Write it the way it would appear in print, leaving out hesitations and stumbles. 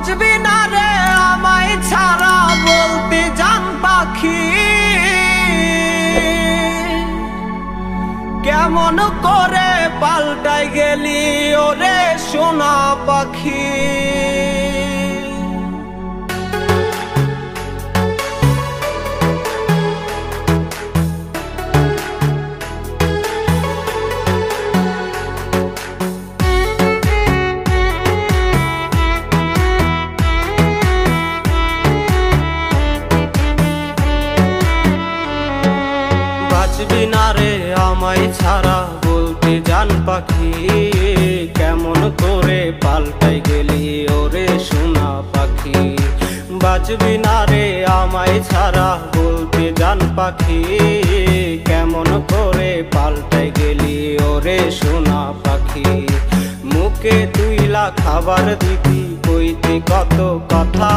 বাঁচবি না রে আমায় ছাড়া বলতে জান পাখি, কেমন করে পাল্টাই গেলি ওরে সোনা পাখি। বাঁচবি না রে আমায় ছাড়া বলতে জান পাখি, কেমন করে পাল্টাই গেলি ওরে সোনা পাখি। বাঁচবি না রে আমায় ছাড়া বলতে জান পাখি, কেমন করে পাল্টাই গেলি ওরে সোনা পাখি। মুখে তুইলা খাবার দিতি কইতি কত কথা,